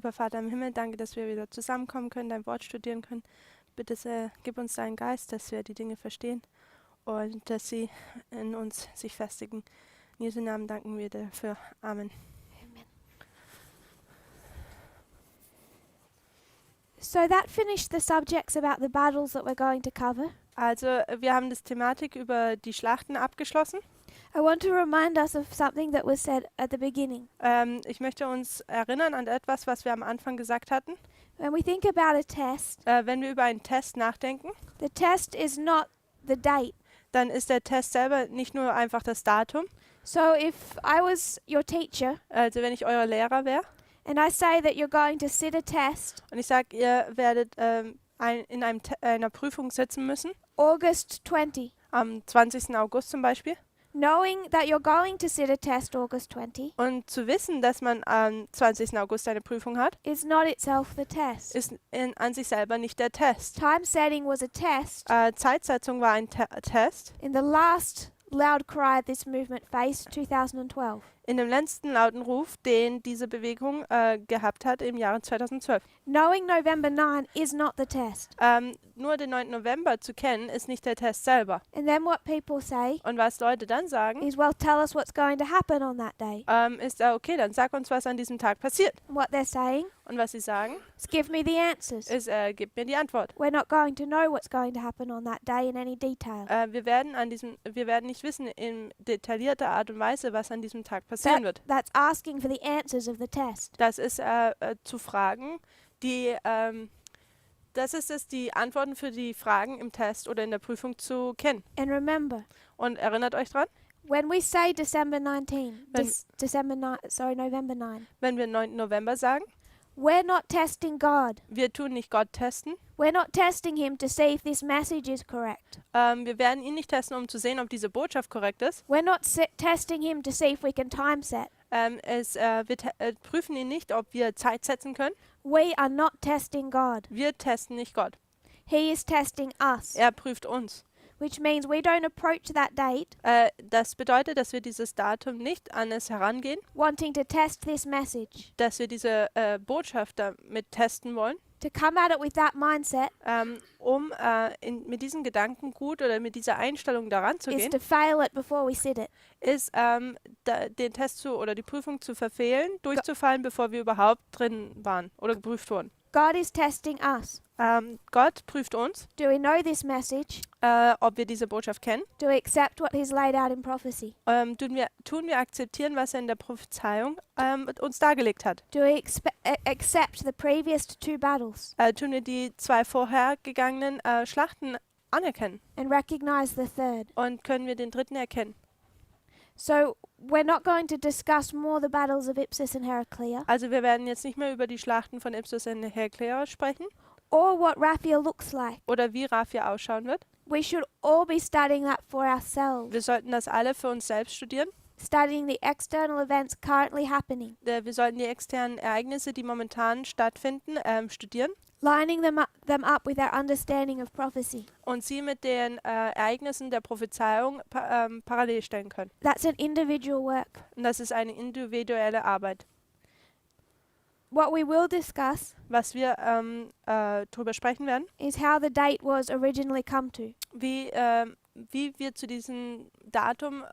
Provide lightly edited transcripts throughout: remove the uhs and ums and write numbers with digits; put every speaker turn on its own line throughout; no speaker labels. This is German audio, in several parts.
Lieber Vater im Himmel, danke, dass wir wieder zusammenkommen können, dein Wort studieren können. Bitte gib uns deinen Geist, dass wir die Dinge verstehen und dass sie in uns sich festigen. In Jesu Namen danken wir dir dafür. Amen.
Amen. So that finished the subjects about the battles that we're going to cover.
Also, wir haben das Thematik über die Schlachten abgeschlossen.
I want to remind us of something that was said at the beginning.
Ich möchte uns erinnern an etwas, was wir am Anfang gesagt hatten.
When we think about a test,
Wenn wir über einen Test nachdenken,
the test is not the date.
dann ist der Test selber nicht nur einfach das Datum.
So if I was your teacher
Also wenn ich euer Lehrer wäre
and I say that you're going to sit a test
und ich sage, ihr werdet in einer Prüfung sitzen müssen,
August 20,
am 20. August zum Beispiel,
knowing that you're going to sit a test August 20
und zu wissen, dass man am 20. August eine Prüfung hat,
is not itself the test.
ist an sich selber nicht der Test.
Time setting was a test.
Zeitsetzung war ein Test.
In the last loud cry this movement faced, 2012.
In dem letzten lauten Ruf, den diese Bewegung gehabt hat im Jahre 2012.
Knowing November 9 is not the test.
Nur den 9. November zu kennen, ist nicht der Test selber.
And then what people say
Und was Leute dann sagen,
is, well, tell us what's going to happen on that day.
ist, okay, dann sag uns, was an diesem Tag passiert.
And what they're saying
Und was sie sagen,
is, give me the answers.
ist, gib mir die Antwort.
We're not going to know what's going to happen on that day in any detail.
Wir werden nicht wissen in detaillierter Art und Weise, was an diesem Tag passieren wird.
That's asking for the answers of the test.
Das ist zu fragen, das ist es, die Antworten für die Fragen im Test oder in der Prüfung zu kennen.
And remember,
Und erinnert euch dran,
when we say December 19,
When-
November 9,
wenn wir 9. November sagen,
we're not testing God.
wir tun nicht Gott testen.
We're not testing him to see if this message is correct.
Wir werden ihn nicht testen, um zu sehen, ob diese Botschaft korrekt ist.
We're not testing him to see if we can time set.
Wir prüfen ihn nicht, ob wir Zeit setzen können.
We are not testing God.
Wir testen nicht Gott.
He is testing us,
Er prüft uns.
which means we don't approach that date
Das bedeutet, dass wir dieses Datum nicht an es herangehen,
wanting to test this message,
dass wir diese Botschaft damit testen wollen,
to come at it with that mindset
mit diesem Gedankengut oder mit dieser Einstellung daran zu
is
gehen,
to fail it before we sit it.
ist den Test oder die Prüfung zu verfehlen, durchzufallen, bevor wir überhaupt drin waren oder geprüft wurden.
God is testing us.
Gott prüft uns,
Do we know this message?
ob wir diese Botschaft kennen.
Do we accept what he's laid out in prophecy?
Tun wir akzeptieren, was er in der Prophezeiung uns dargelegt hat.
Do we accept the previous two battles
Tun wir die 2 vorhergegangenen Schlachten anerkennen
and recognize the third?
und können wir den 3. erkennen.
So we're not going to discuss more the battles of Ipsus and Heraclea
Also wir werden jetzt nicht mehr über die Schlachten von Ipsus und Heraclea sprechen
or what Raphia looks like.
oder wie Raphia ausschauen wird.
We should all be studying that for ourselves,
Wir sollten das alle für uns selbst studieren.
studying the external events currently happening,
Wir sollten die externen Ereignisse, die momentan stattfinden, studieren
lining them up with our understanding of prophecy.
und sie mit den Ereignissen der Prophezeiung parallel stellen können.
That's an individual work.
Und das ist eine individuelle Arbeit.
What we will discuss
Was wir darüber sprechen werden,
is how the date was originally come to.
wie wir zu diesem Datum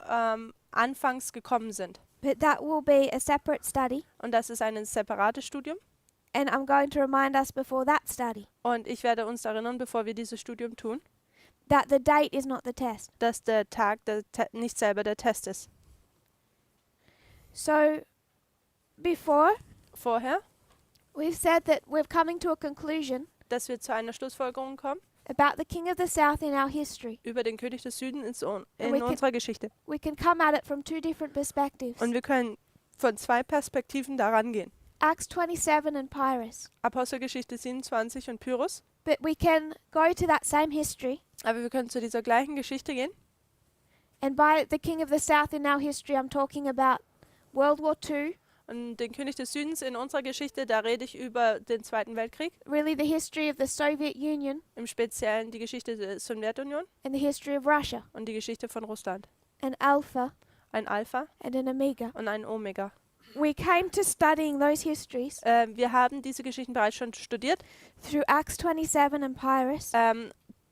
anfangs gekommen sind.
But that will be a separate study,
Und das ist ein separates Studium.
and I'm going to remind us before that study
Und ich werde uns erinnern, bevor wir dieses Studium tun,
that the date is not the test.
dass der Tag nicht selber der Test ist.
So before,
Vorher,
we've said that we're coming to a conclusion
dass wir zu einer Schlussfolgerung kommen
about the King of the South in our history.
über den König des Südens in
we can-
unserer Geschichte.
We can come at it from two different perspectives.
Und wir können von 2 Perspektiven daran gehen.
Acts 27 and Pyrrhus.
Apostelgeschichte 27 und Pyrrhus.
But we can go to that same history,
Aber wir können zu dieser gleichen Geschichte gehen.
and by the King of the South in our history, I'm talking about World War II,
Und den König des Südens in unserer Geschichte, da rede ich über den Zweiten Weltkrieg.
really the history of the Soviet Union
Im Speziellen die Geschichte der Sowjetunion
and the history of Russia,
und die Geschichte von Russland.
an Alpha
Ein Alpha
and an Omega.
und ein Omega.
We came to studying those histories
Wir haben diese Geschichten bereits schon studiert,
through Acts 27 and Pyrrhus,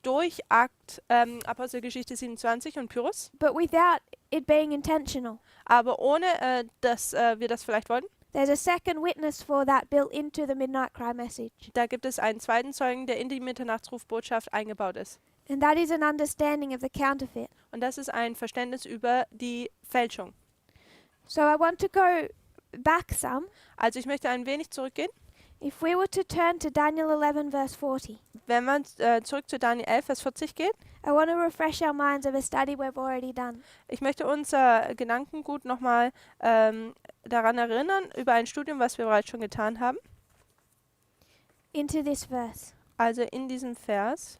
durch Apostelgeschichte 27 und Pyrrhus,
but without it being intentional.
aber ohne, dass wir das vielleicht wollten.
There's a second witness for that built into the Midnight Cry message,
Da gibt es einen zweiten Zeugen, der in die Mitternachtsrufbotschaft eingebaut ist.
and that is an understanding of the counterfeit.
Und das ist ein Verständnis über die Fälschung.
So I want to go back some.
Also ich möchte ein wenig zurückgehen.
If we were to turn to Daniel 11 verse 40,
Wenn man zurück zu Daniel 11, Vers 40 geht,
I want to refresh our minds of a study we've already done.
ich möchte unser Gedankengut nochmal daran erinnern, über ein Studium, was wir bereits schon getan haben.
Into this verse.
Also in diesem Vers.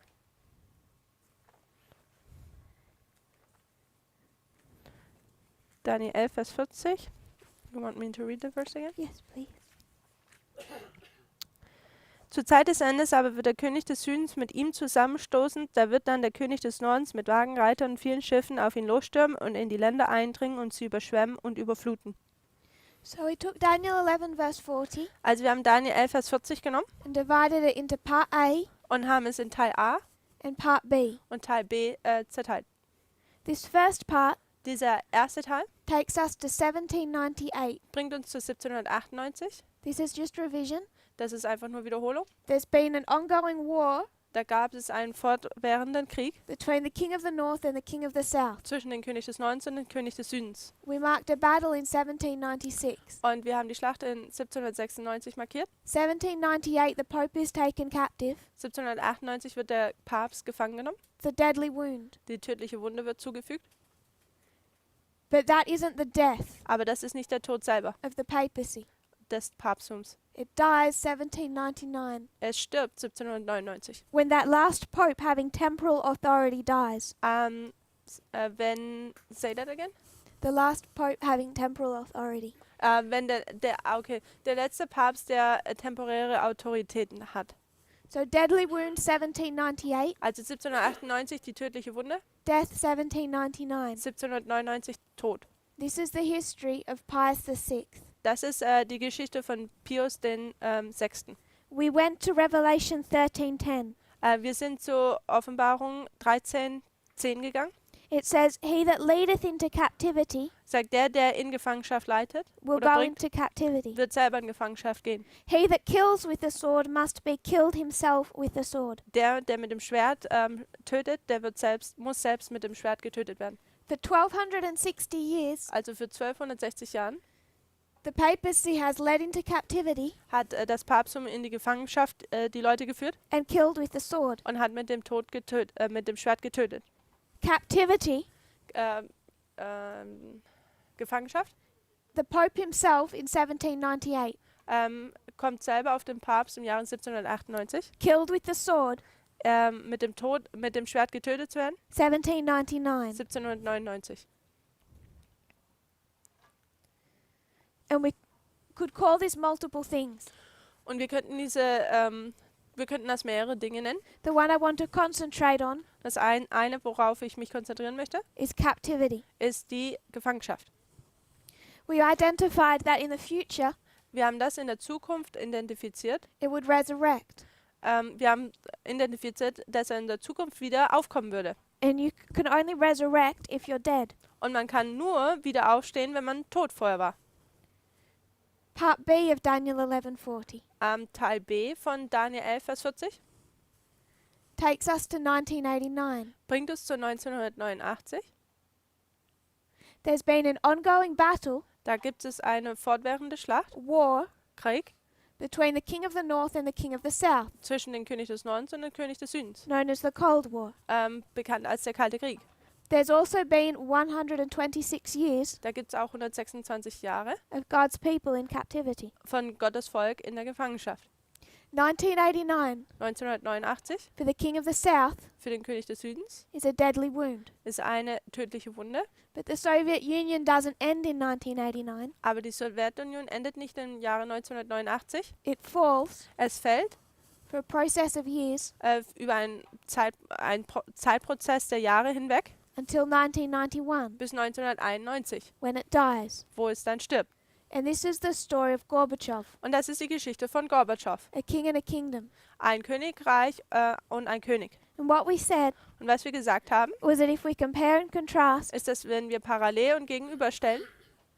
Daniel 11, Vers 40. You want me to read the verse again?
Yes, please.
Zur Zeit des Endes aber wird der König des Südens mit ihm zusammenstoßen, da wird dann der König des Nordens mit Wagenreitern und vielen Schiffen auf ihn losstürmen und in die Länder eindringen und sie überschwemmen und überfluten.
So we took Daniel 11 verse 40
Also wir haben Daniel 11, Vers 40 genommen
and divided it into part A
und haben es in Teil A
and part B.
und Teil B zerteilt.
This first part
Dieser erste Teil
takes us to 1798.
bringt uns zu 1798.
This is just revision.
Das ist einfach nur Wiederholung.
There's been an ongoing war
Da gab es einen fortwährenden Krieg
between the king of the north and the king of the south.
zwischen dem König des Nordens und dem König des Südens.
We marked a battle in 1796.
Und wir haben die Schlacht in 1796 markiert.
1798, the Pope is taken captive.
1798 wird der Papst gefangen genommen.
The deadly wound.
Die tödliche Wunde wird zugefügt.
But that isn't the death
Aber das ist nicht der Tod selber
of the papacy.
des Papsttums.
It dies 1799
Es stirbt 1799.
when that last Pope having temporal authority dies.
Say that again?
The last Pope having temporal authority.
Wenn der letzte Papst, der temporäre Autoritäten hat.
So deadly wound 1798,
Also 1798 die tödliche Wunde,
death 1799.
1799 Tod.
This is the history of Pius VI.
Das ist die Geschichte von Pius den Sechsten.
We went to Revelation 13:10.
Wir sind zur Offenbarung 13,10 gegangen.
It says, "He that leadeth into captivity
Sagt der in Gefangenschaft leitet
will
oder
go
bringt,
into captivity.
wird selber in Gefangenschaft gehen.
He that kills with the sword must be killed himself with the sword."
Der mit dem Schwert tötet, muss selbst mit dem Schwert getötet werden.
For 1260 years,
Also für 1260 Jahren
the papacy has led into captivity
hat das Papsttum in die Gefangenschaft die Leute geführt
and killed with the sword.
und hat mit dem mit dem Schwert getötet.
Captivity,
Gefangenschaft
the Pope himself in 1798,
kommt selber auf den Papst im Jahre 1798,
killed with the sword,
mit dem Schwert getötet zu werden,
1799.
1799.
And we could call this multiple things.
Und wir könnten das mehrere Dinge nennen.
The one I want to concentrate on
Das eine, worauf ich mich konzentrieren möchte,
is captivity.
ist die Gefangenschaft.
We identified that in the future
Wir haben das in der Zukunft identifiziert.
it would resurrect.
Wir haben identifiziert, dass er in der Zukunft wieder aufkommen würde.
And you can only resurrect if you're dead.
Und man kann nur wieder aufstehen, wenn man tot vorher war.
Part B of Daniel 11:40
Teil B von Daniel 11, Vers 40
takes us to 1989.
bringt uns zu 1989.
There's been an ongoing battle,
Da gibt es eine fortwährende Schlacht,
war,
Krieg,
between the king of the north and the king of the south,
zwischen dem König des Nordens und dem König des Südens.
known as the Cold War.
Bekannt als der Kalte Krieg.
There's also been 126 years
Da gibt es auch 126 Jahre
of God's people in captivity.
von Gottes Volk in der Gefangenschaft.
1989
1989
for the king of the south
für den König des Südens
is a deadly wound.
ist eine tödliche Wunde,
But the Soviet Union doesn't end in 1989.
aber die Sowjetunion endet nicht im Jahre 1989.
It falls
Es fällt
for a process of years
über einen Zeitprozess der Jahre hinweg
until 1991
bis 1991,
when it dies.
wo es dann stirbt.
And this is the story of Gorbachev,
Und das ist die Geschichte von Gorbatschow.
a king and a kingdom.
Ein Königreich und ein König.
And what we said
Und was wir gesagt haben,
was that if we compare and contrast,
ist, dass wenn wir parallel und gegenüberstellen,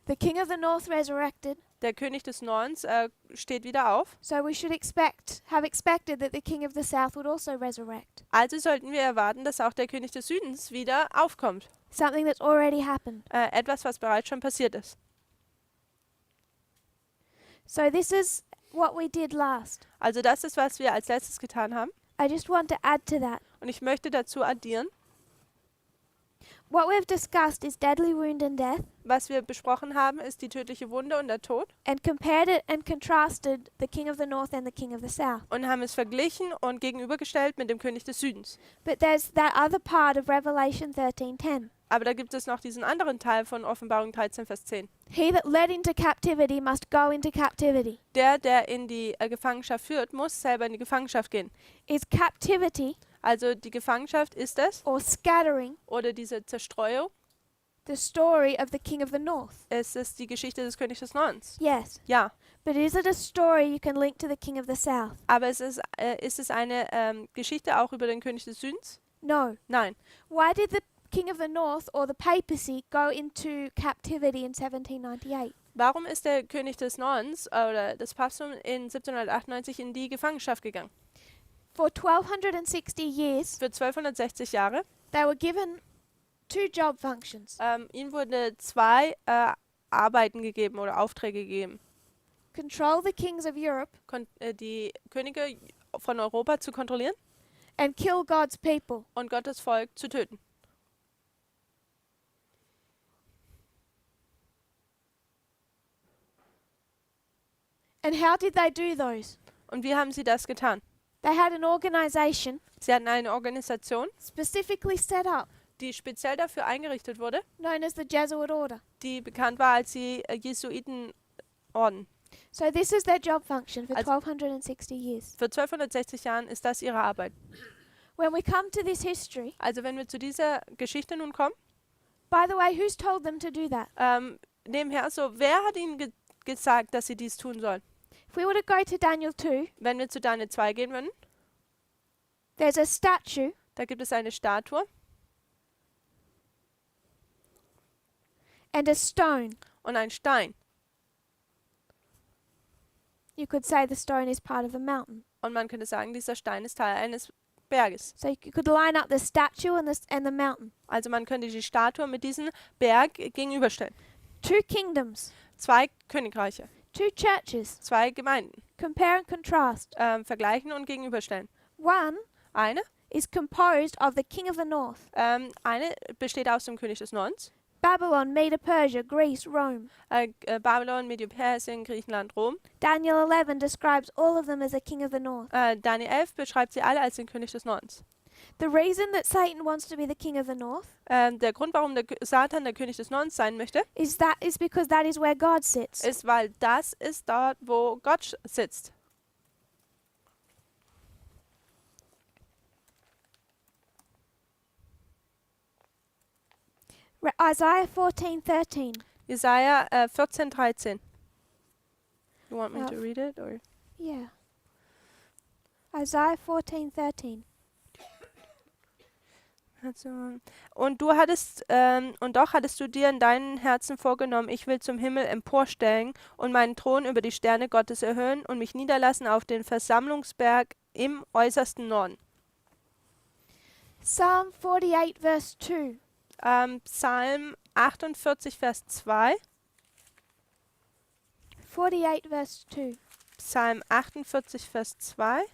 the king of the north resurrected,
der König des Nordens steht wieder auf.
so we should have expected that the king of the south would also resurrect.
Also sollten wir erwarten, dass auch der König des Südens wieder aufkommt.
Something that's already happened.
Etwas, was bereits schon passiert ist.
So this is what we did last.
Also das ist, was wir als letztes getan haben.
I just want to add to that.
Und ich möchte dazu addieren,
What we've discussed is deadly wound and death,
was wir besprochen haben, ist die tödliche Wunde und der Tod.
and compared it and contrasted the king of the north and the king of the south.
Und haben es verglichen und gegenübergestellt mit dem König des Südens.
But there's that other part of Revelation 13:10.
Aber da gibt es noch diesen anderen Teil von Offenbarung 13, Vers 10.
He that led into captivity must go into captivity.
Der in die Gefangenschaft führt, muss selber in die Gefangenschaft gehen.
Is captivity
Also die Gefangenschaft ist es,
or scattering
oder diese Zerstreuung,
the story of the king of the north?
es ist die Geschichte des Königs des Nordens.
Yes.
Ja,
But is it a story you can link to the king of the south?
aber ist es eine Geschichte auch über den König des Südens?
No.
Nein.
Why did the king of the north or the papacy go into captivity in 1798?
Warum ist der König des Nordens oder das Papsttum in 1798 in die Gefangenschaft gegangen?
For 1260 years,
Für 1260 Jahre.
they were given two job functions.
Ihnen wurde zwei Arbeiten gegeben oder Aufträge gegeben.
Control the kings of Europe
Die Könige von Europa zu kontrollieren
and kill God's people.
und Gottes Volk zu töten.
And how did they do those?
Und wie haben sie das getan?
They had an organization
Sie hatten eine Organisation,
specifically set up,
die speziell dafür eingerichtet wurde,
known as the Jesuit order.
die bekannt war als die Jesuitenorden.
So this is their job function for
Also-
1260 years.
Für 1260 Jahren ist das ihre Arbeit.
When we come to this history,
Also wenn wir zu dieser Geschichte nun kommen,
by the way, who's told them to do that?
nebenher so, wer hat ihnen gesagt, dass sie dies tun sollen?
If we were to go to Daniel 2,
Wenn wir zu Daniel 2 gehen würden,
there's a statue
da gibt es eine Statue
and a stone.
und einen Stein.
You could say the stone is part of the mountain.
Und man könnte sagen, dieser Stein ist Teil eines Berges.
So you could line up the statue and the mountain.
Also man könnte die Statue mit diesem Berg gegenüberstellen.
Two kingdoms,
Zwei Königreiche,
two churches.
zwei Gemeinden.
Compare and contrast.
Vergleichen und gegenüberstellen.
One
Eine
is composed of the king of the north,
eine besteht aus dem König des Nordens,
Babylon, Medo Persia, Greece, Rome.
Babylon, Medo-Persien, Griechenland, Rom.
Daniel 11 describes all of them as a king of the north.
Daniel 11 beschreibt sie alle als den König des Nordens.
The reason that Satan wants to be the king of the north
Der Grund, warum der Satan der König des Nordens sein möchte,
is because that is where God sits.
ist, weil das ist dort, wo Gott sitzt.
Isaiah 14:13.
Jesaja 14,13. You want me
Ja.
to read it? Or?
Yeah. Isaiah 14:13.
Also, und doch hattest du dir in deinem Herzen vorgenommen, ich will zum Himmel emporsteigen und meinen Thron über die Sterne Gottes erhöhen und mich niederlassen auf den Versammlungsberg im äußersten Norden.
Psalm 48 verse 2.
Psalm 48, Vers 2.
48 verse 2.
Psalm 48, Vers 2.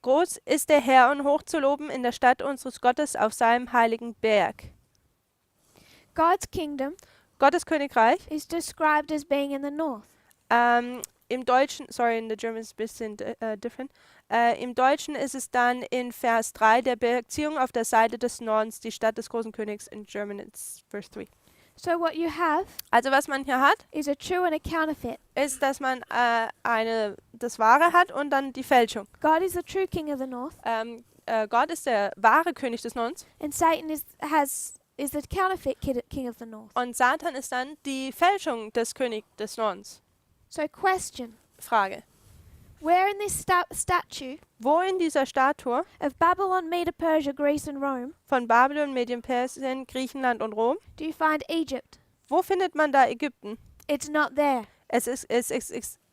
Groß ist der Herr und hoch zu loben in der Stadt unseres Gottes auf seinem heiligen Berg.
God's kingdom
Gottes Königreich.
is described as being in the north.
Im Deutschen, sorry, in the German is ein bisschen different. Im Deutschen ist es dann in Vers 3 der Beziehung auf der Seite des Nordens, die Stadt des großen Königs. In German it's Vers 3.
So what you have
Also was man hier hat,
is a true and a counterfeit.
ist, dass man das Wahre hat und dann die Fälschung.
God is the true king of the north.
Gott ist der wahre König des Nordens
and Satan is the counterfeit king of the north.
und Satan ist dann die Fälschung des Königs des Nordens.
So question,
Frage.
where in this statue
Wo in dieser Statue
of Babylon, Medo Persia, Greece and Rome
von Babylon, Medien, Persien, Griechenland und Rom,
do you find Egypt?
wo findet man da Ägypten?
It's not there.
Es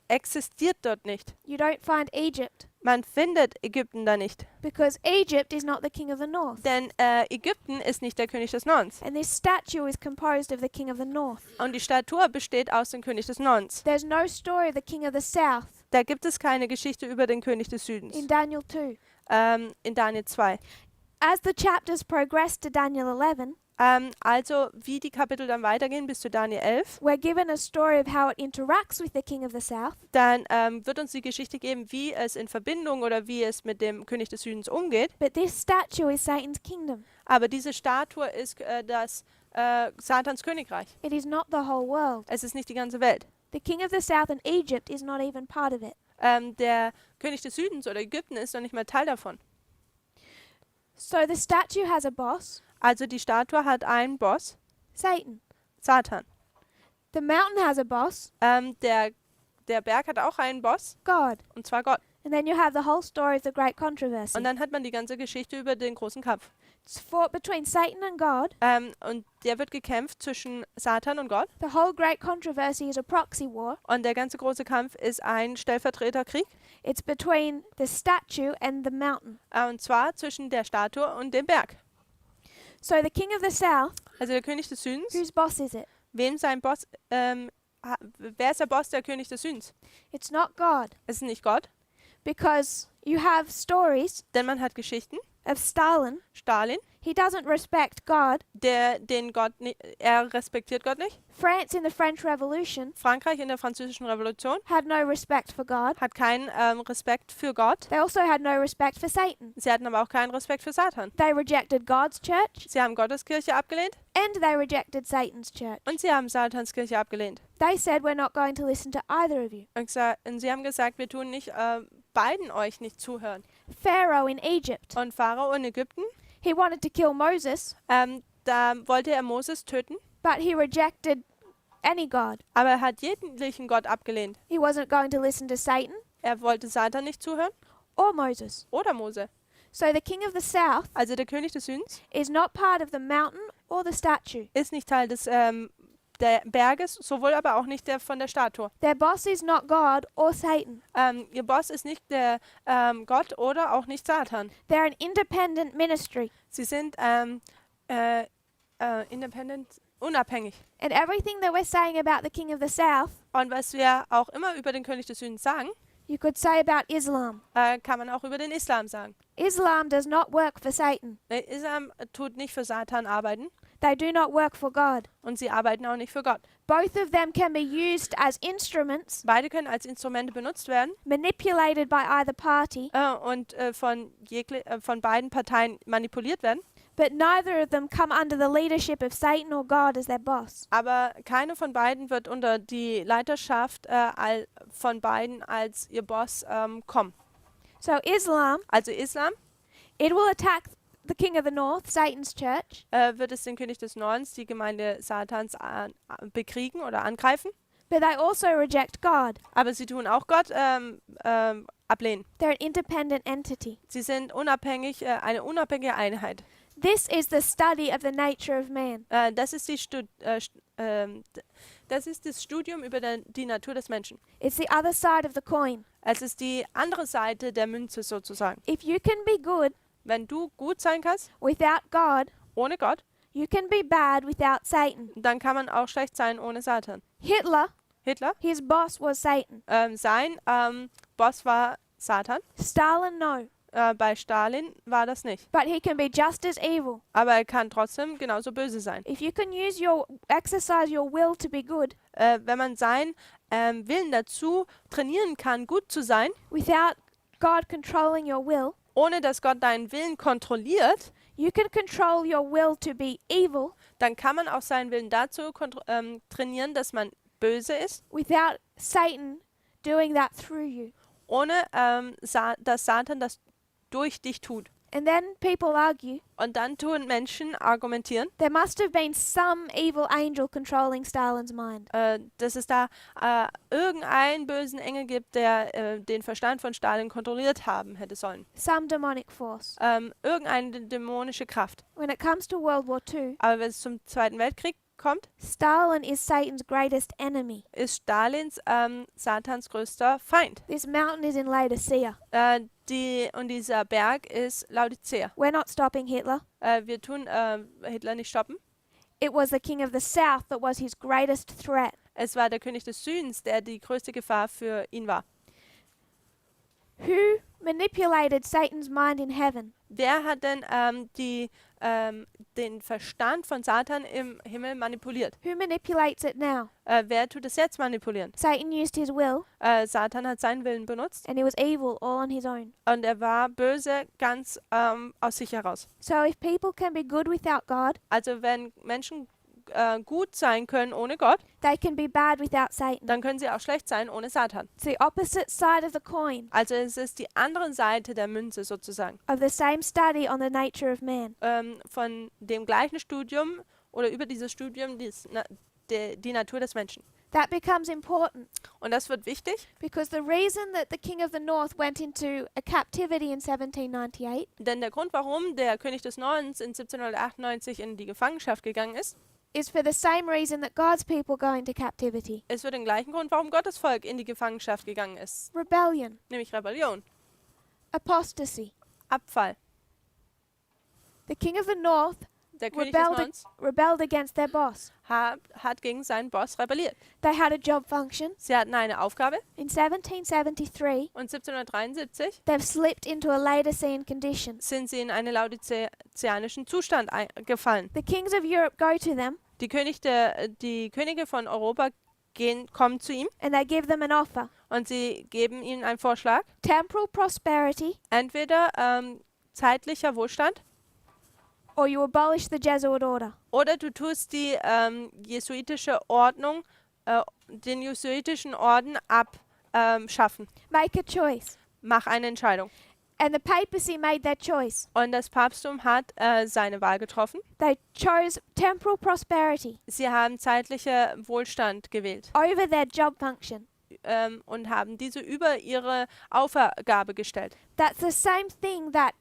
existiert dort nicht.
You don't find Egypt
Man findet Ägypten da nicht.
because Egypt is not the king of the north.
Denn Ägypten ist nicht der König des Nordens.
And this statue is composed of the king of the north.
Und die Statue besteht aus dem König des Nordens.
There's no story of the king of the south
Da gibt es keine Geschichte über den König des Südens.
in Daniel 2.
In Daniel 2.
As the chapters progress to Daniel 11,
Also wie die Kapitel dann weitergehen bis zu Daniel 11,
we're given a story of how it interacts with the king of the south,
dann wird uns die Geschichte geben, wie es in Verbindung oder wie es mit dem König des Südens umgeht.
but this statue is Satan's kingdom.
Aber diese Statue ist das Satans Königreich.
It is not the whole world.
Es ist nicht die ganze Welt.
The king of the south and Egypt is not even part of it.
Der König des Südens oder Ägypten ist noch nicht mal Teil davon.
So the statue has a boss,
Also die Statue hat einen Boss,
Satan.
Satan.
The mountain has a boss,
Der Berg hat auch einen Boss,
God.
und zwar Gott.
And then you have the whole story of the great controversy.
Und dann hat man die ganze Geschichte über den großen Kampf.
It's fought between Satan and God.
Und der wird gekämpft zwischen Satan und Gott.
The whole great controversy is a proxy war.
Und der ganze große Kampf ist ein Stellvertreterkrieg.
It's between the statue and the mountain.
Und zwar zwischen der Statue und dem Berg.
So the king of the south,
Also der König des Südens.
whose boss is it?
Wem sein Boss? Wer ist der Boss der König des Südens?
It's not God,
Es ist nicht Gott,
because you have stories
denn man hat Geschichten.
of Stalin.
Stalin,
He doesn't respect God.
er respektiert Gott nicht.
France in the French Revolution
Frankreich in der Französischen Revolution
had no respect for God.
hat keinen Respekt für Gott.
They also had no respect for Satan.
Sie hatten aber auch keinen Respekt für Satan.
They rejected God's church
Sie haben Gottes Kirche abgelehnt
and they rejected Satan's church.
und sie haben Satans Kirche abgelehnt.
They said, we're not going to listen to either of you.
Und sie haben gesagt, wir tun nicht beiden euch nicht zuhören.
Pharaoh in Egypt,
Und Pharao in Ägypten,
he wanted to kill Moses,
da wollte er Moses töten,
but he rejected any God.
aber er hat jeglichen Gott abgelehnt.
He wasn't going to listen to Satan
Er wollte Satan nicht zuhören
or Moses.
oder Mose.
So the king of the south
Also der König des Südens
is not part of the mountain or the statue.
ist nicht Teil der Berges, sowohl aber auch nicht der von der Statue.
Their boss is not God or Satan.
Ihr Boss ist nicht der Gott oder auch nicht Satan.
They're an independent ministry.
Sie sind independent, unabhängig.
And everything that we're saying about the king of the south,
Und was wir auch immer über den König des Südens sagen,
you could say about Islam.
kann man auch über den Islam sagen.
Islam does not work for Satan.
Der Islam tut nicht für Satan arbeiten
They do not work for God.
und sie arbeiten auch nicht für Gott.
Both of them can be used as instruments,
Beide können als Instrumente benutzt werden
manipulated by either party,
und von beiden Parteien manipuliert werden.
but neither of them come under the leadership of Satan or God as their boss.
Aber keine von beiden wird unter die Leiterschaft von beiden als ihr Boss kommen.
So Islam,
Also Islam
it will attack the king of the north, Satan's church,
wird es den König des Nordens, die Gemeinde Satans, bekriegen oder angreifen.
but they also reject God.
Aber sie tun auch Gott ablehnen.
They're an independent entity.
Sie sind unabhängig, eine unabhängige Einheit.
This is the study of the nature of man.
Das ist das Studium über die Natur des Menschen.
It's the other side of the coin.
Es ist die andere Seite der Münze sozusagen.
If you can be good
Wenn du gut sein kannst,
without God,
ohne Gott,
you can be bad without Satan.
dann kann man auch schlecht sein ohne Satan.
Hitler,
Hitler,
his boss was Satan.
sein Boss war Satan.
Stalin, no.
Bei Stalin war das nicht.
But he can be just as evil.
Aber er kann trotzdem genauso böse sein.
If you can exercise your will to be good
Wenn man seinen Willen dazu trainieren kann, gut zu sein,
without God controlling your will,
ohne dass Gott deinen Willen kontrolliert,
you can control your will to be evil
dann kann man auch seinen Willen dazu trainieren, dass man böse ist,
without Satan doing that through you.
ohne dass Satan das durch dich tut.
And then people argue,
Und dann tun Menschen argumentieren,
there must have been some evil angel controlling Stalin's mind.
dass es da irgendeinen bösen Engel gibt, der den Verstand von Stalin kontrolliert haben hätte sollen.
Some demonic force.
Irgendeine dämonische Kraft.
When it comes to World War II,
Aber wenn es zum Zweiten Weltkrieg kommt,
Stalin is Satan's greatest enemy.
ist Stalins Satans größter Feind.
This mountain is in Laodicea.
Und dieser Berg ist Laodicea.
We're not stopping Hitler.
Wir tun Hitler nicht stoppen.
It was the king of the south that was his greatest threat.
Es war der König des Südens, der die größte Gefahr für ihn war.
Who manipulated Satan's mind in heaven?
Wer hat denn den Verstand von Satan im Himmel manipuliert?
Who manipulates it now?
Wer tut es jetzt manipulieren?
Satan used his will,
Satan hat seinen Willen benutzt
and he was evil all on his own.
und er war böse ganz aus sich heraus.
So if people can be good without God,
Also wenn Menschen gut sein können ohne Gott,
they can be bad without Satan.
dann können sie auch schlecht sein ohne Satan.
It's the opposite side of the coin
Also es ist die andere Seite der Münze sozusagen.
of the same study on the nature of man.
Von dem gleichen Studium oder über dieses Studium die Natur des Menschen.
That becomes important
Und das wird wichtig,
because the reason that the king of the north went into a captivity in 1798
denn der Grund, warum der König des Nordens in 1798 in die Gefangenschaft gegangen ist,
is for the same reason that God's people go into captivity.
ist für den gleichen Grund, warum Gottes Volk in die Gefangenschaft gegangen ist,
Rebellion,
nämlich Rebellion,
apostasy.
Abfall.
The king of the north
Der König des Nordens
rebelled against their boss.
hat gegen seinen Boss rebelliert.
They had a job function.
Sie hatten eine Aufgabe
In 1773,
und 1773
they've slipped into a Laodicean condition.
sind sie in einen laodiceanischen Zustand gefallen.
The kings of Europe go to them
Die Könige von Europa kommen zu ihm
and they give them an offer.
und sie geben ihnen einen Vorschlag.
Temporal prosperity,
Entweder zeitlicher Wohlstand
or you abolish the Jesuit order.
oder du tust die jesuitische Ordnung, den jesuitischen Orden abschaffen.
Make a choice.
Mach eine Entscheidung.
And the papacy made their choice.
Und das Papsttum hat seine Wahl getroffen.
They chose temporal prosperity
Sie haben zeitlicher Wohlstand gewählt
over their job function.
und haben diese über ihre Aufgabe gestellt.
That's the same thing that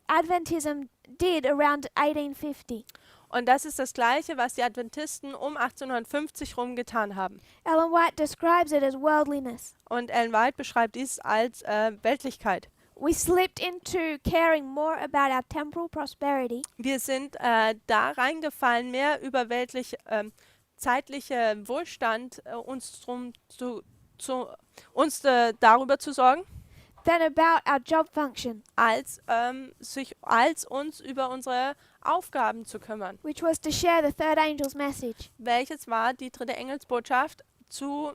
Adventism did around 1850.
Und das ist das Gleiche, was die Adventisten um 1850 rum getan haben.
Ellen White describes it as worldliness.
Und Ellen White beschreibt dies als Weltlichkeit.
We slipped into caring more about our temporal prosperity
Wir sind da reingefallen, mehr über zeitliche Wohlstand darüber zu sorgen,
than about our job function,
als uns über unsere Aufgaben zu kümmern.
which was to share the third angel's message.
Welches war die dritte Engelsbotschaft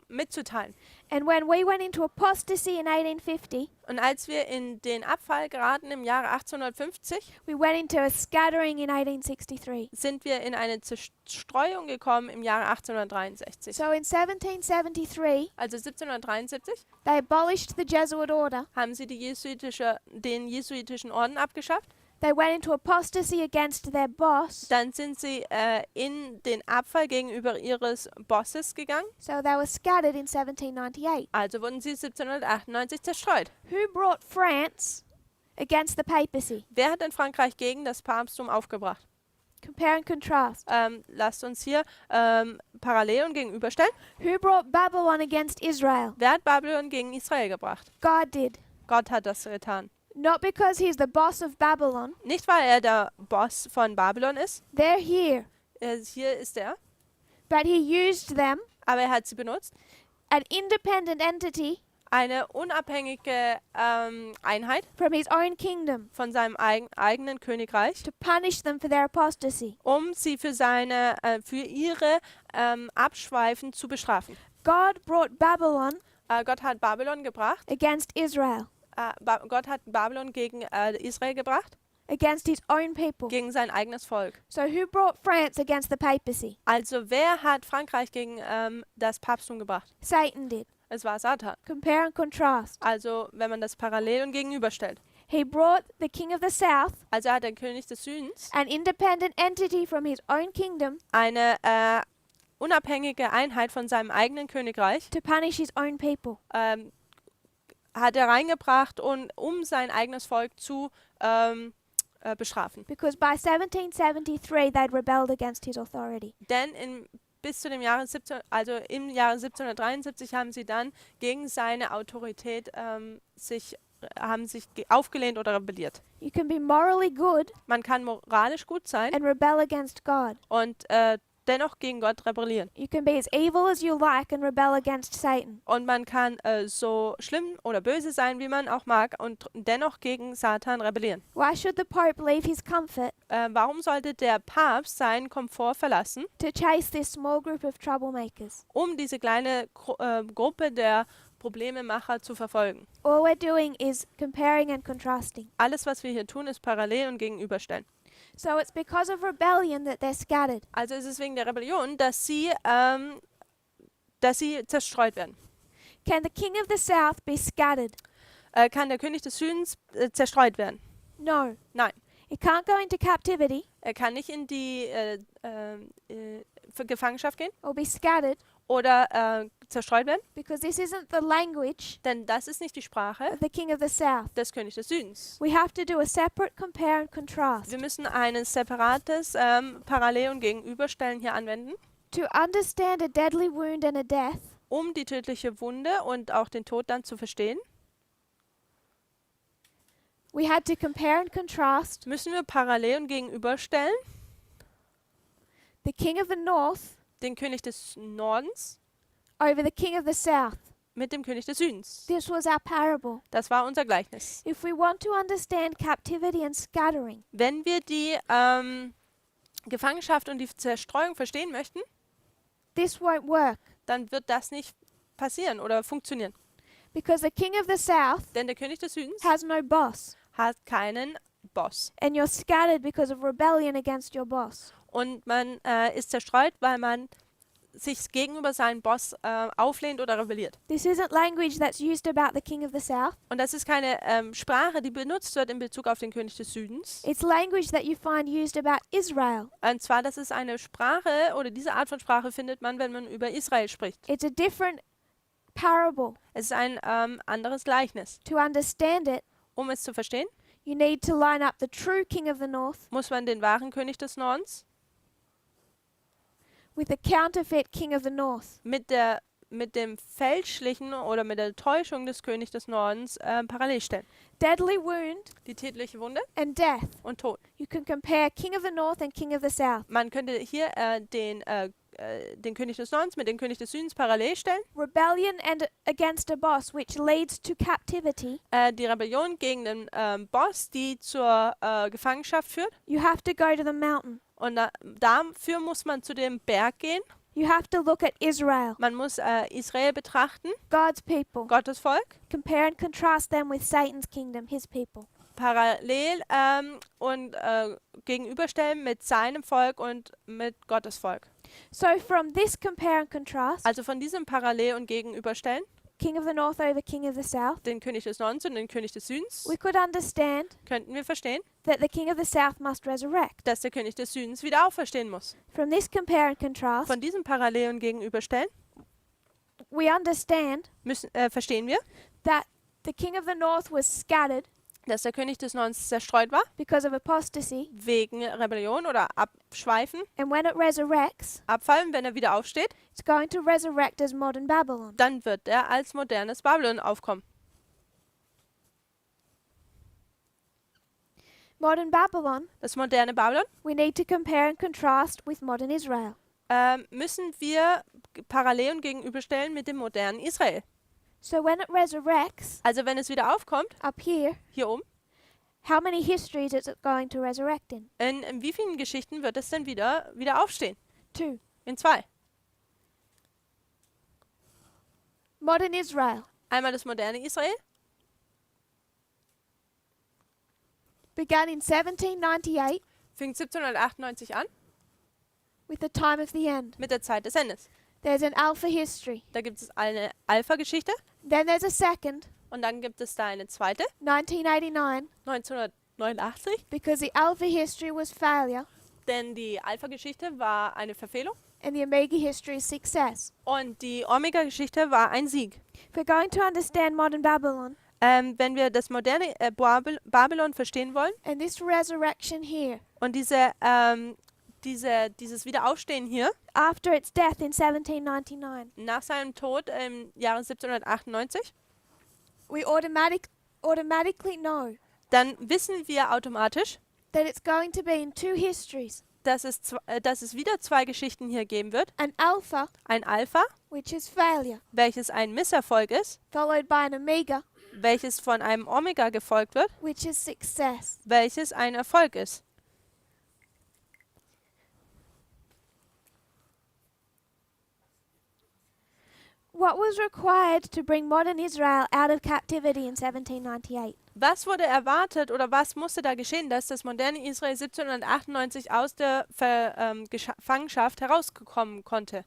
mitzuteilen.
And when we went into apostasy in 1850,
Und als wir in den Abfall geraten im Jahre 1850,
we went into a scattering in 1863.
sind wir in eine Zerstreuung gekommen im Jahre 1863.
So in 1773,
Also 1773
they abolished the Jesuit order.
haben sie den jesuitischen Orden abgeschafft.
They went into apostasy against their boss.
Dann sind sie in den Abfall gegenüber ihres Bosses gegangen.
So they were scattered in 1798.
Also wurden sie 1798 zerstreut.
Who brought France against the papacy?
Wer hat in Frankreich gegen das Papsttum aufgebracht?
Compare and contrast.
Lasst uns hier parallel und gegenüberstellen.
Who brought Babylon against Israel?
Wer hat Babylon gegen Israel gebracht?
God did.
Gott hat das getan.
Not because he's the boss of Babylon.
Nicht, weil er der Boss von Babylon ist.
They're here.
Hier ist er.
But he used them,
Aber er hat sie benutzt.
an independent entity,
Eine unabhängige Einheit
from his own kingdom,
von seinem eigenen Königreich,
to punish them for their apostasy.
um sie für ihre Abschweifen zu bestrafen.
God brought Babylon
Gott hat Babylon gebracht.
against Israel,
Gott hat Babylon gegen Israel gebracht,
against his own people.
gegen sein eigenes Volk.
So who brought France against the papacy?
Also wer hat Frankreich gegen das Papsttum gebracht?
Satan did.
Es war Satan.
Compare and contrast.
Also wenn man das parallel und gegenüberstellt.
He brought the king of the south,
Also hat der König des Südens
an independent entity from his own kingdom,
eine unabhängige Einheit von seinem eigenen Königreich
to punish his own people.
hat er reingebracht, um sein eigenes Volk zu bestrafen.
Because by 1773 they'd rebelled against his authority.
Denn bis zu dem Jahre im Jahre 1773 haben sie dann gegen seine Autorität sich aufgelehnt oder rebelliert.
You can be morally good
Man kann moralisch gut sein
and rebel against God.
und dennoch gegen Gott rebellieren.
You can be as evil as you like and rebel against Satan.
Und man kann so schlimm oder böse sein, wie man auch mag, und dennoch gegen Satan rebellieren.
Why should the Pope leave his comfort
Warum sollte der Papst seinen Komfort verlassen,
to chase this small group of troublemakers?
um diese kleine Gruppe der Problememacher zu verfolgen?
All we're doing is comparing and contrasting.
Alles, was wir hier tun, ist parallel und gegenüberstellen.
So it's because of rebellion that they're scattered.
Also ist es wegen der Rebellion, dass sie zerstreut werden.
Can the king of the south be scattered?
Kann der König des Südens zerstreut werden?
No.
Nein.
He can't go into captivity
Er kann nicht in die Gefangenschaft gehen
or be scattered
oder zerstreut werden,
because this isn't the language
denn das ist nicht die Sprache
of the king of the south.
des Königs des Südens.
We have to do a separate compare and contrast
Wir müssen ein separates Parallel- und Gegenüberstellen hier anwenden,
to understand a deadly wound and a death.
um die tödliche Wunde und auch den Tod dann zu verstehen.
We had to compare and contrast
Müssen wir parallel und gegenüberstellen
the king of the north
den König des Nordens
over the king of the south.
mit dem König des Südens.
This was our parable.
Das war unser Gleichnis.
If we want to understand captivity and scattering,
Wenn wir die Gefangenschaft und die Zerstreuung verstehen möchten,
this won't work
dann wird das nicht passieren oder funktionieren.
because the king of the south
Denn der König des Südens
has no boss,
hat keinen Boss.
and you're scattered because of rebellion against your boss.
Und man ist zerstreut, weil man sich gegenüber seinem Boss auflehnt oder rebelliert.
This isn't language that's used about the king of the south.
Und das ist keine Sprache, die benutzt wird in Bezug auf den König des Südens.
It's language that you find used about Israel.
Und zwar, das ist eine Sprache, oder diese Art von Sprache findet man, wenn man über Israel spricht.
It's a different parable.
Es ist ein anderes Gleichnis.
To understand it,
Um es zu verstehen,
you need to line up the true king of the north
muss man den wahren König des Nordens
with the counterfeit king of the north.
mit dem fälschlichen oder mit der Täuschung des Königs des Nordens parallel stellen.
Deadly wound
Die tödliche Wunde
and death.
und Tod.
You can compare king of the north and king of the south.
Man könnte hier den König des Nordens mit dem König des Südens parallel stellen.
Rebellion and against a boss, which leads to captivity.
Die Rebellion gegen den Boss, die zur Gefangenschaft führt.
You have to go to the mountain.
Und dafür muss man zu dem Berg gehen.
You have to look at Israel,
Man muss Israel betrachten,
God's people.
Gottes Volk,
Compare and contrast them with Satan's kingdom, his people.
parallel und gegenüberstellen mit seinem Volk und mit Gottes Volk.
So from this compare and contrast,
Also von diesem Parallel und Gegenüberstellen,
king of the north over king of the south,
den König des Nordens und den König des Südens,
we could understand
könnten wir verstehen,
that the king of the south must resurrect.
dass der König des Südens wieder auferstehen muss.
From this compare and contrast,
Von diesem Parallel und Gegenüberstellen
we understand
verstehen wir,
that the king of the north was scattered
dass der König des Nordens zerstreut war,
because of apostasy,
wegen Rebellion oder Abschweifen,
and when it resurrects,
Abfallen, wenn er wieder aufsteht,
it's going to resurrect as modern Babylon.
dann wird er als modernes Babylon aufkommen.
Modern Babylon,
Das moderne Babylon
we need to compare and contrast with modern Israel.
müssen wir parallel und gegenüberstellen mit dem modernen Israel.
So when it resurrects
Also wenn es wieder aufkommt,
up here,
hier oben,
how many histories is it going to resurrect in?
in wie vielen Geschichten wird es denn wieder aufstehen?
2.
In 2.
Modern Israel
Einmal das moderne Israel,
began in 1798
fing 1798 an,
with the time of the end.
mit der Zeit des Endes.
There's an alpha history.
Da gibt es eine Alpha-Geschichte,
Then there's a second,
Und dann gibt es da eine zweite,
1989,
1989,
because the Alpha history was failure
denn die Alpha-Geschichte war eine Verfehlung
and the Omega history is success.
und die Omega-Geschichte war ein Sieg.
If we're going to understand modern Babylon
Wenn wir das moderne Babylon verstehen wollen
and this resurrection here,
und dieses Wiederaufstehen hier
after its death in 1799,
nach seinem Tod im Jahre 1798,
we automatically know
dann wissen wir automatisch,
that it's going to be in two histories.
dass es wieder zwei Geschichten hier geben wird.
An Alpha,
Ein Alpha,
which is failure,
welches ein Misserfolg ist,
followed by an Omega,
welches von einem Omega gefolgt wird,
which is success.
welches ein Erfolg ist.
What was required to bring modern Israel out of captivity in 1798?
Was wurde erwartet oder was musste da geschehen, dass das moderne Israel 1798 aus der Gefangenschaft herauskommen konnte?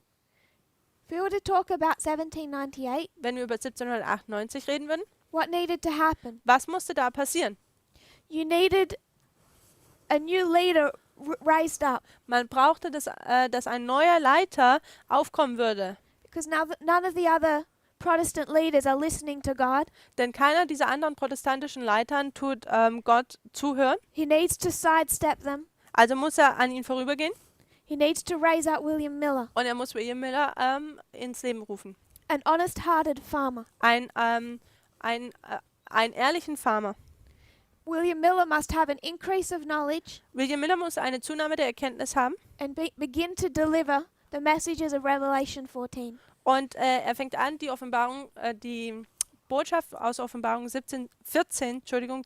If we were to talk about 1798,
Wenn wir über 1798 reden würden,
what needed to happen?
was musste da passieren?
You needed a new leader raised up,
Man brauchte, dass ein neuer Leiter aufkommen würde.
because now none of the other Protestant leaders are listening to God.
Denn keiner dieser anderen protestantischen Leitern tut Gott zuhören.
He needs to sidestep them.
Also muss er an ihn vorübergehen
He needs to raise up William Miller,
und er muss William Miller ins Leben rufen.
an honest-hearted farmer.
Einen ehrlichen Farmer.
William Miller must have an increase of knowledge
William Miller muss eine Zunahme der Erkenntnis haben
and begin to deliver the messages of Revelation 14.
und er fängt an, die Botschaft aus Offenbarung 14,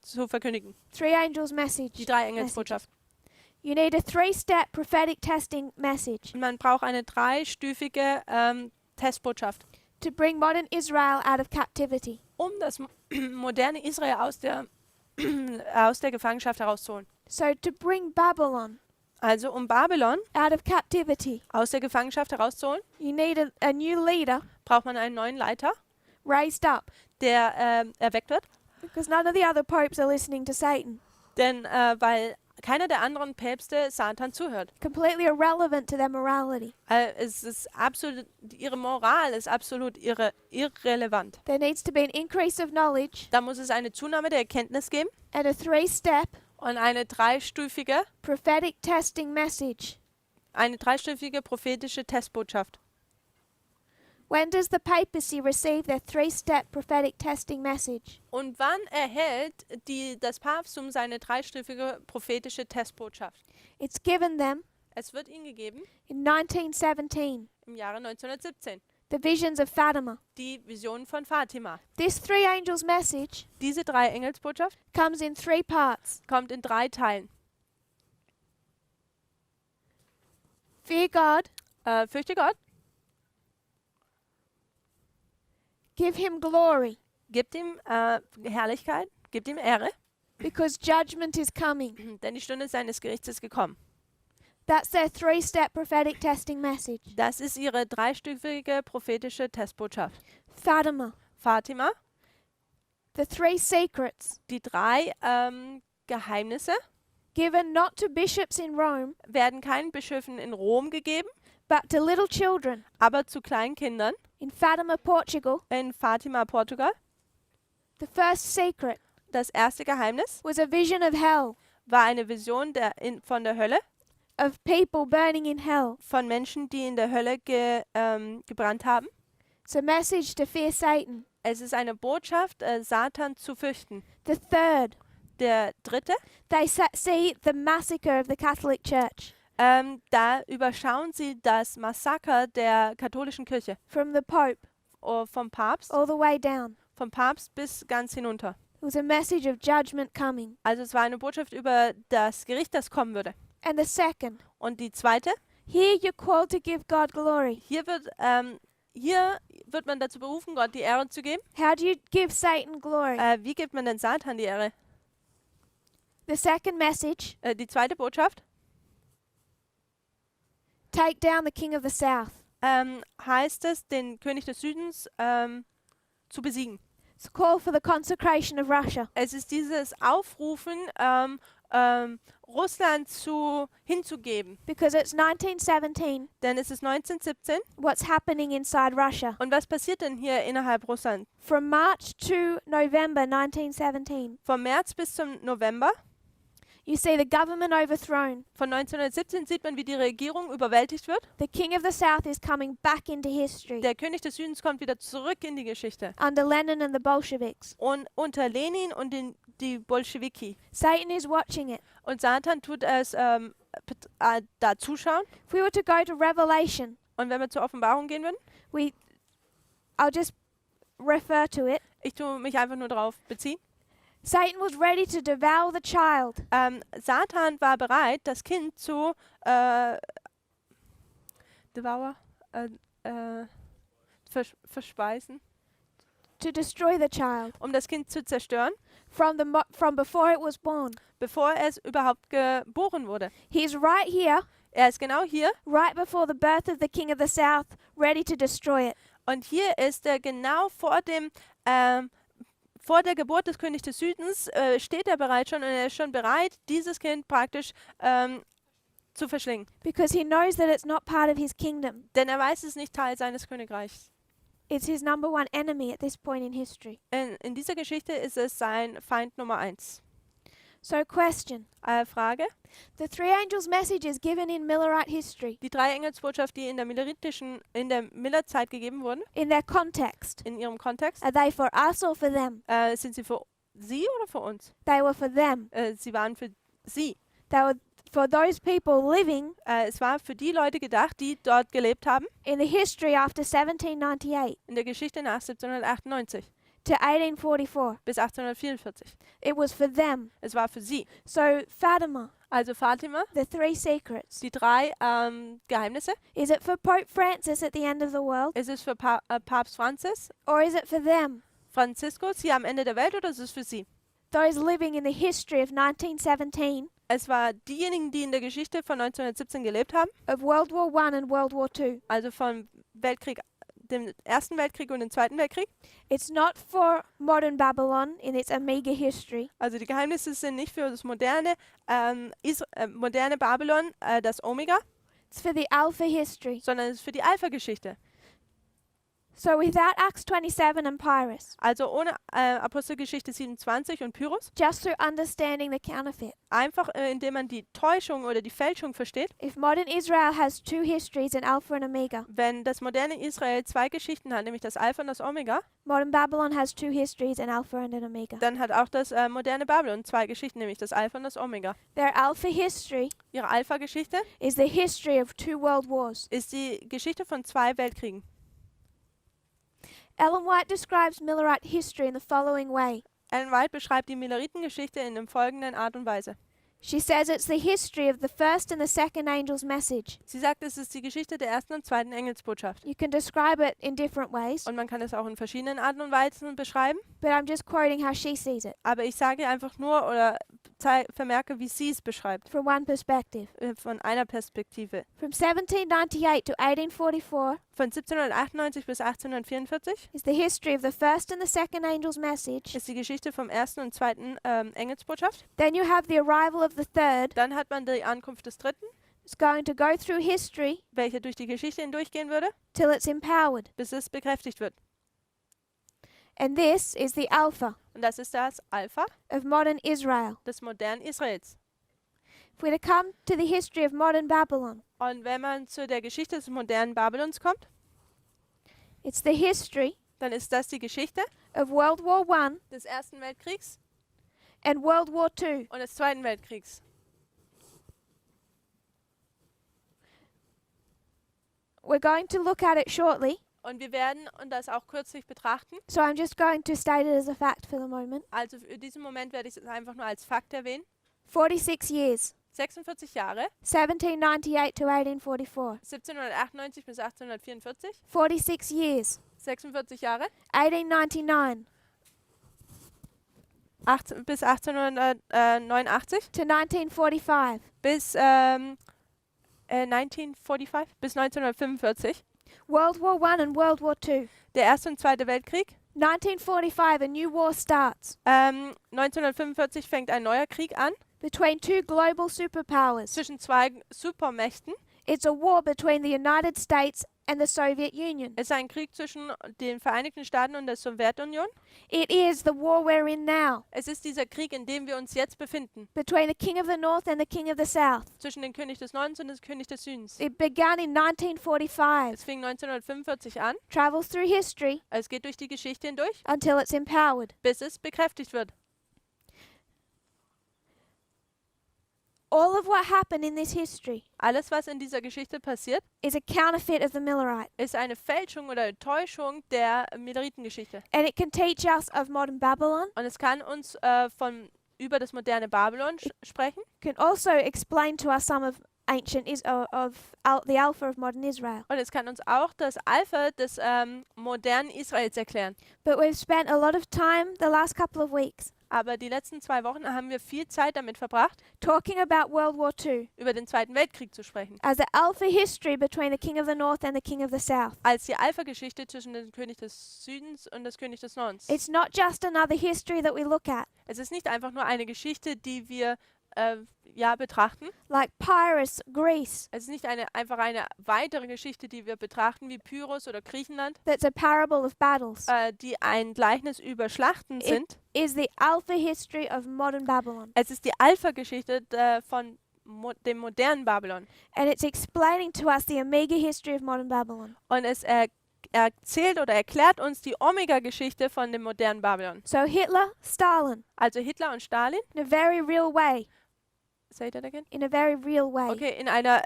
zu verkündigen.
Three angels' message.
Die drei Engelsbotschaft.
You need a three-step prophetic testing message
Und man braucht eine dreistufige Testbotschaft,
to bring modern Israel out of captivity.
um das moderne Israel aus der Gefangenschaft herauszuholen.
So to bring Babylon
Also um Babylon
out of captivity,
aus der Gefangenschaft herauszuholen,
you need a new leader
braucht man einen neuen Leiter,
raised up,
der erweckt wird.
because none of the other popes are listening to Satan.
Denn weil keiner der anderen Päpste Satan zuhört.
Completely irrelevant to their morality.
Es ist absolut, ihre Moral ist absolut irrelevant.
There needs to be an increase of knowledge
Da muss es eine Zunahme der Erkenntnis geben
and a three-step
und eine dreistufige prophetische Testbotschaft.
When does the papacy receive their three-step prophetic testing message?
Und wann erhält das Papsttum seine dreistufige prophetische Testbotschaft?
It's given them
Es wird ihnen gegeben
in 1917,
im Jahre 1917.
the visions of Fatima.
Die Vision von Fatima.
This three angels message
Diese drei Engelsbotschaft
comes in three parts.
kommt in 3 Teilen.
Fear God,
Fürchte Gott,
give him glory,
gibt ihm Herrlichkeit, gibt ihm Ehre,
because judgment is coming.
denn die Stunde seines Gerichts ist gekommen.
That's their three-step prophetic testing message.
Das ist ihre dreistufige prophetische Testbotschaft.
Fatima,
Fatima,
the three secrets
die 3 Geheimnisse
given not to bishops in Rome,
werden keinen Bischöfen in Rom gegeben,
but to little children
aber zu kleinen Kindern
in Fatima, Portugal.
in Fatima, Portugal.
The first secret
Das erste Geheimnis
was a vision of hell,
war eine Vision von der Hölle,
of people burning in hell.
von Menschen, die in der Hölle gebrannt haben.
It's a message to fear Satan.
Es ist eine Botschaft, Satan zu fürchten.
The third,
Der dritte,
they see the massacre of the Catholic Church
da überschauen sie das Massaker der katholischen Kirche.
from the Pope
Vom Papst
all the way down.
bis ganz hinunter.
It was a message of judgment coming.
Also es war eine Botschaft über das Gericht, das kommen würde.
And the second,
Und die zweite,
here you're called to give God glory.
hier wird man dazu berufen, Gott die Ehre zu geben.
How do you give Satan glory?
Wie gibt man denn Satan die Ehre?
The second message,
Die zweite Botschaft
take down the king of the south.
heißt es, den König des Südens zu besiegen.
It's a call for the consecration of Russia.
Es ist dieses Aufrufen, Russland hinzugeben.
Because it's 1917.
Denn es ist 1917.
What's happening inside Russia?
Und was passiert denn hier innerhalb Russland?
From March to November 1917,
Vom März bis zum November
you see the government overthrown.
von 1917 sieht man, wie die Regierung überwältigt wird.
The king of the south is coming back into history
Der König des Südens kommt wieder zurück in die Geschichte.
under Lenin and the Bolsheviks.
Und unter Lenin und die Bolschewiki.
Satan is watching it.
Und Satan tut es da zuschauen.
If we were to go to Revelation,
Und wenn wir zur Offenbarung gehen würden,
I'll just refer to it.
ich tue mich einfach nur darauf beziehen.
Satan was ready to devour the child.
Satan war bereit, das Kind zu verspeisen,
To destroy the child
um das Kind zu zerstören,
from before it was born.
bevor es überhaupt geboren wurde.
He's right here,
Er ist genau hier
right before the birth of the king of the south, ready to destroy it.
und hier ist er genau vor der Geburt des Königs des Südens, steht er bereits schon und er ist schon bereit, dieses Kind praktisch zu verschlingen.
Because he knows that it's not part of his kingdom.
Denn er weiß, es ist nicht Teil seines Königreichs.
It's his number one enemy at this point in history.
In dieser Geschichte ist es sein Feind Nummer 1.
So question.
Frage.
The three angels' messages given in Millerite history,
Die 3 Engelsbotschaft, die in der Millerzeit gegeben wurden,
in their context,
in ihrem Kontext,
are they for us or for them?
sind sie für sie oder für uns?
They were for them.
Sie waren für sie.
They were for those people living
Es war für die Leute gedacht, die dort gelebt haben,
in the history after 1798
in der Geschichte nach 1798
to 1844.
bis 1844.
It was for them.
Es war für sie.
So Fatima,
Also Fatima,
the three secrets.
die 3 Geheimnisse.
Is it for Pope Francis at the end of the world?
Ist es für Papst Franzis,
Or is it for them?
Franziskus hier am Ende der Welt oder ist es für sie?
Those living in the history of 1917,
Es war diejenigen, die in der Geschichte von 1917 gelebt haben,
of World War I and World War II.
also vom Weltkrieg, dem Ersten Weltkrieg und dem Zweiten Weltkrieg.
It's not for modern Babylon in its Amiga history.
Also die Geheimnisse sind nicht für das moderne Babylon, das Omega,
It's for the Alpha history.
sondern es ist für die Alpha-Geschichte.
So without Acts 27 and Pyrrhus,
Also ohne Apostelgeschichte 27 und Pyrrhus,
just through understanding the counterfeit.
einfach indem man die Täuschung oder die Fälschung versteht.
If modern Israel has two histories, an Alpha and Omega,
Wenn das moderne Israel 2 Geschichten hat, nämlich das Alpha und das Omega,
modern Babylon has two histories, an Alpha and an Omega.
dann hat auch das moderne Babylon 2 Geschichten, nämlich das Alpha und das Omega.
Their Alpha history
Ihre Alpha-Geschichte
is the history of two world wars.
ist die Geschichte von 2 Weltkriegen.
Ellen White describes Millerite history in the following way.
Ellen White beschreibt die Milleritengeschichte in der folgenden Art und Weise.
She says it's the history of the first and the second angel's message.
Sie sagt, es ist die Geschichte der ersten und zweiten Engelsbotschaft.
You can describe it in different ways,
Und man kann es auch in verschiedenen Arten und Weisen beschreiben.
but I'm just quoting how she sees it
Aber ich sage einfach nur oder vermerke, wie sie es beschreibt.
from one perspective.
Von einer Perspektive.
From 1798 to 1844
Von 1798 bis 1844
is the history of the first and the second angel's message.
ist die Geschichte vom ersten und zweiten Engelsbotschaft.
Then you have the arrival of the third.
Dann hat man die Ankunft des dritten,
It's going to go through history
welche durch die Geschichte hindurchgehen würde,
till it's empowered.
bis es bekräftigt wird.
And this is the Alpha
Und das ist das Alpha
of modern Israel.
des modernen Israels.
If we're to come to the history of modern Babylon,
Und wenn man zu der Geschichte des modernen Babylons kommt,
it's the history
dann ist das die Geschichte
of World War I
des Ersten Weltkriegs
and World War II.
und des Zweiten Weltkriegs.
We're going to look at it shortly,
Und wir werden das auch kürzlich betrachten.
so I'm just going to state it as a fact for the moment.
Also für diesen Moment werde ich es einfach nur als Fakt erwähnen.
46 years,
46 Jahre,
1798 to 1844.
1798 bis 1844.
46 years,
46 Jahre,
1899
bis 1889.
to 1945.
Bis 1945, bis 1945.
World War I and World War II.
Der Erste und Zweite Weltkrieg.
1945, a new war starts
1945 fängt ein neuer Krieg an
between two global superpowers.
zwischen zwei Supermächten.
It's a war between the United States and the Soviet Union.
Es ist ein Krieg zwischen den Vereinigten Staaten und der Sowjetunion.
It is the war we're in now,
Es ist dieser Krieg, in dem wir uns jetzt befinden,
between the King of the North and the King of the South.
zwischen dem König des Nordens und dem König des Südens.
It began in 1945,
Es fing 1945 an.
travels through history
Es geht durch die Geschichte hindurch,
until it's empowered.
bis es bekräftigt wird.
All of what happened in this history
Alles, was in dieser Geschichte passiert,
is a counterfeit of the Millerite,
ist eine Fälschung oder Täuschung der Milleritengeschichte.
and it can teach us of modern Babylon,
Und es kann uns über das moderne Babylon sprechen.
can also explain to us some of the Alpha of modern Israel.
Und es kann uns auch das Alpha des modernen Israels erklären.
But we've spent a lot of time the last couple of weeks
Aber die letzten 2 Wochen haben wir viel Zeit damit verbracht,
talking about World War II
über den Zweiten Weltkrieg zu sprechen.
as the Alpha history between the King of the North and the King of the South.
Als die Alpha-Geschichte zwischen dem König des Südens und des König des Nordens.
It's not just another history that we look at,
Es ist nicht einfach nur eine Geschichte, die wir betrachten.
like Pyrrhus, Greece,
Es ist nicht einfach eine weitere Geschichte, die wir betrachten, wie Pyrrhus oder Griechenland,
that's a parable of battles.
die ein Gleichnis über Schlachten sind.
Is the Alpha history of modern Babylon.
Es ist die Alpha-Geschichte von dem modernen Babylon.
And it's explaining to us the Omega history of modern Babylon.
Und es erzählt oder erklärt uns die Omega-Geschichte von dem modernen Babylon.
So Hitler, Stalin,
Also Hitler und Stalin.
in a very real way.
Say that again?
In a very real way.
Okay, in einer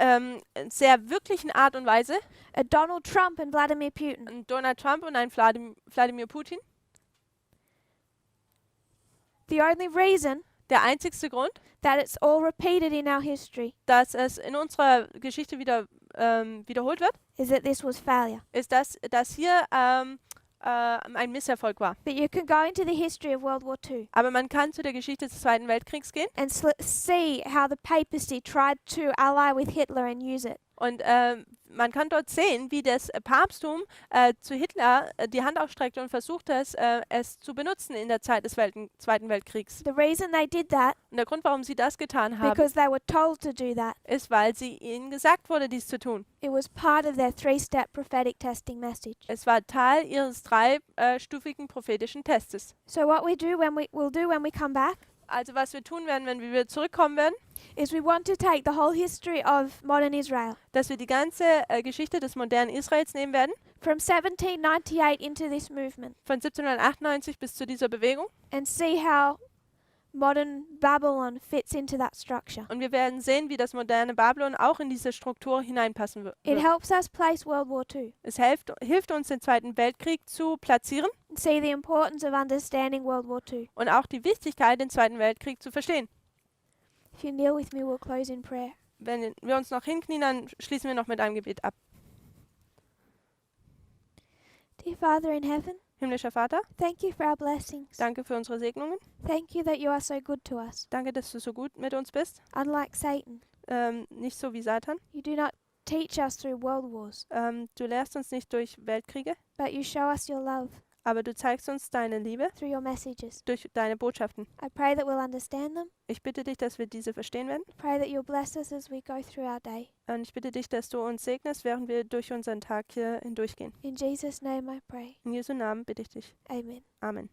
sehr wirklichen Art und Weise.
A Donald Trump and Vladimir Putin.
Ein Donald Trump und ein Wladimir Putin.
The only reason
Der einzigste Grund,
that it's all repeated in our history
dass es in unserer Geschichte wieder wiederholt wird,
is that this was failure.
ist, dass hier ein Misserfolg war.
But you can go into the history of World War II
Aber man kann zu der Geschichte des Zweiten Weltkriegs gehen
and see how the papacy tried to ally with Hitler and use it.
und man kann dort sehen, wie das Papsttum zu Hitler die Hand ausstreckte und versuchte es zu benutzen in der Zeit des Zweiten Weltkriegs.
The reason they did that,
Und der Grund, warum sie das getan haben,
because they were told to do that.
ist, weil ihnen gesagt wurde, dies zu tun.
It was part of their 3-step prophetic testing message.
Es war Teil ihres 3-stufigen prophetischen Testes.
So what we'll do when we come back
Also was wir tun werden, wenn wir wieder zurückkommen werden,
is we want to take the whole history of modern Israel
dass wir die ganze Geschichte des modernen Israels nehmen werden,
from 1798 into this movement
von 1798 bis zu dieser Bewegung.
and see how modern Babylon fits into that structure.
Und wir werden sehen, wie das moderne Babylon auch in diese Struktur hineinpassen wird.
It helps us place World War II
Es hilft uns, den Zweiten Weltkrieg zu platzieren
and see the importance of understanding World War II.
und auch die Wichtigkeit, den Zweiten Weltkrieg zu verstehen.
If you kneel with me, we'll close in prayer.
Wenn wir uns noch hinknien, dann schließen wir noch mit einem Gebet ab.
Dear Father in heaven,
Himmlischer Vater,
thank you for our blessings.
danke für unsere Segnungen.
Thank you that you are so good to us.
Danke, dass du so gut mit uns bist.
Unlike Satan,
Nicht so wie Satan.
you do not teach us through world wars,
Du lehrst uns nicht durch Weltkriege,
but you show us your love
aber du zeigst uns deine Liebe
through your messages.
durch deine Botschaften.
I pray that we'll understand them.
Ich bitte dich, dass wir diese verstehen werden.
I pray that you'll bless us as we go through our day.
Und ich bitte dich, dass du uns segnest, während wir durch unseren Tag hier hindurchgehen.
In Jesus' name I pray.
In Jesu Namen bitte ich dich.
Amen.
Amen.